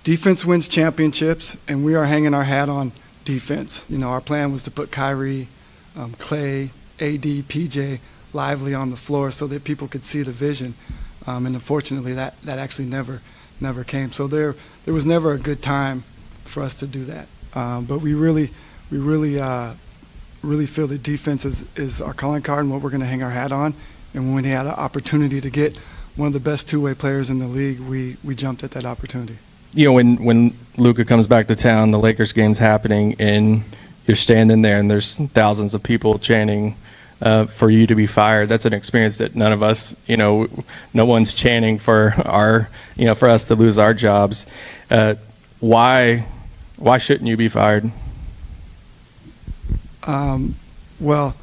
defense wins championships, and we are hanging our hat on defense. Our plan was to put Kyrie, Clay, AD, PJ, Lively on the floor so that people could see the vision. And unfortunately, that actually never came. So there was never a good time for us to do that. But we really feel that defense is our calling card and what we're going to hang our hat on. And when we had an opportunity to get one of the best two-way players in the league, we jumped at that opportunity. When Luka comes back to town, the Lakers game's happening, and you're standing there, and there's thousands of people chanting for you to be fired. That's an experience that none of us, no one's chanting for for us to lose our jobs. Why shouldn't you be fired? Well,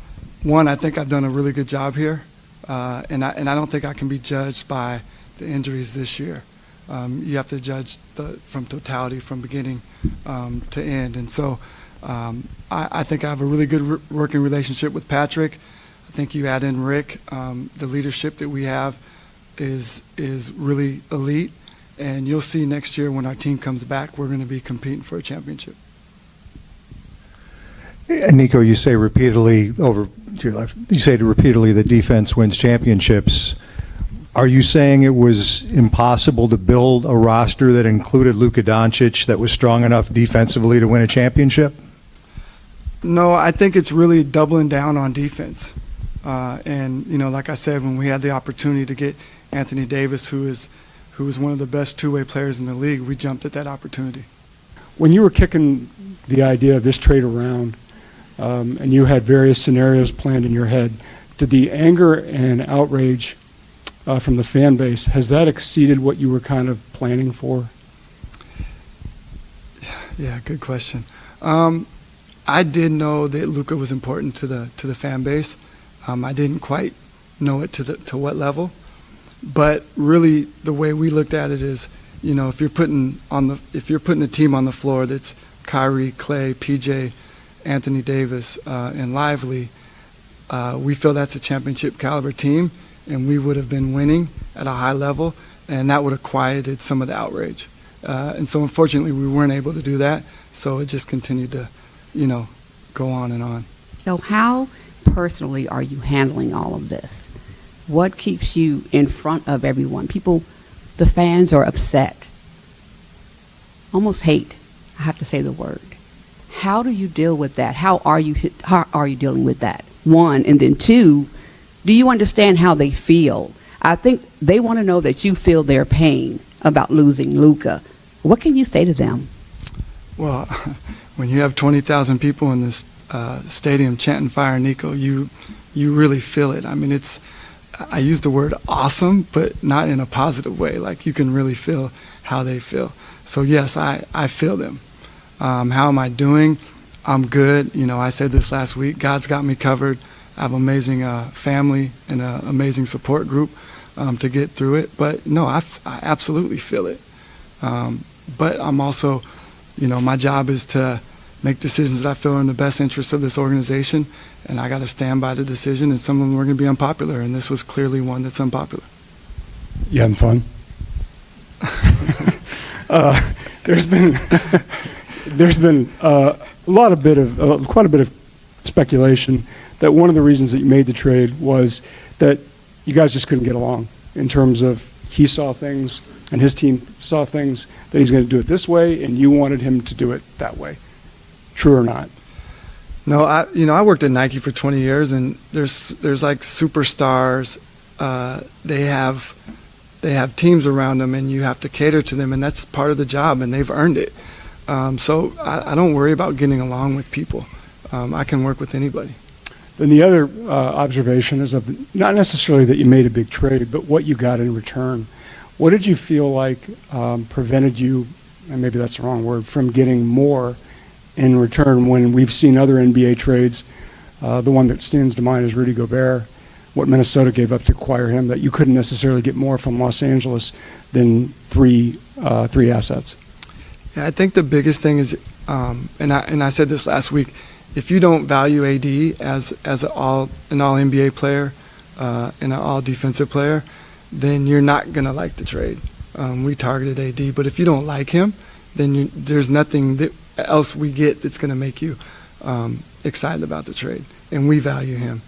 one, I think I've done a really good job here, and I don't think I can be judged by the injuries this year. You have to judge from totality, from beginning to end. And so I think I have a really good working relationship with Patrick. I think you add in Rick. The leadership that we have is really elite. And you'll see next year when our team comes back, we're going to be competing for a championship. Nico, you say repeatedly over to your left, you say repeatedly that defense wins championships. Are you saying it was impossible to build a roster that included Luka Doncic that was strong enough defensively to win a championship? No, I think it's really doubling down on defense. And like I said, when we had the opportunity to get Anthony Davis, who is one of the best two-way players in the league, we jumped at that opportunity. When you were kicking the idea of this trade around, and you had various scenarios planned in your head, did the anger and outrage from the fan base, has that exceeded what you were kind of planning for? Yeah, good question. I did know that Luka was important to the fan base. I didn't quite know it to what level, but really the way we looked at it is, if you're putting a team on the floor that's Kyrie, Clay, PJ, Anthony Davis, and Lively, we feel that's a championship caliber team, and we would have been winning at a high level, and that would have quieted some of the outrage. And so unfortunately we weren't able to do that, so it just continued to, go on and on. So how personally are you handling all of this? What keeps you in front of everyone? The fans are upset, almost hate, I have to say the word. How do you deal with that? How are you dealing with that? One, and then two, do you understand how they feel? I think they want to know that you feel their pain about losing Luka. What can you say to them? Well, when you have 20,000 people in this stadium chanting "Fire Nico," you really feel it. I mean, I use the word awesome, but not in a positive way. Like, you can really feel how they feel. So yes, I feel them. How am I doing? I'm good. I said this last week, God's got me covered. I have an amazing family and an amazing support group to get through it. But no, I absolutely feel it. But I'm also, my job is to make decisions that I feel are in the best interest of this organization, and I got to stand by the decision, and some of them are going to be unpopular, and this was clearly one that's unpopular. You having fun? There's been quite a bit of speculation that one of the reasons that you made the trade was that you guys just couldn't get along in terms of he saw things and his team saw things that he's going to do it this way, and you wanted him to do it that way. True or not? No, I worked at Nike for 20 years, and there's like superstars. They have teams around them, and you have to cater to them, and that's part of the job, and they've earned it. So I don't worry about getting along with people. I can work with anybody. Then the other observation is not necessarily that you made a big trade, but what you got in return. What did you feel like prevented you, and maybe that's the wrong word, from getting more in return when we've seen other NBA trades? The one that stands to mind is Rudy Gobert, what Minnesota gave up to acquire him, that you couldn't necessarily get more from Los Angeles than three assets. Yeah, I think the biggest thing is, and I said this last week, if you don't value AD as an all NBA player and an all defensive player, then you're not gonna like the trade. We targeted AD, but if you don't like him, then there's nothing else we get that's going to make you excited about the trade. And we value him.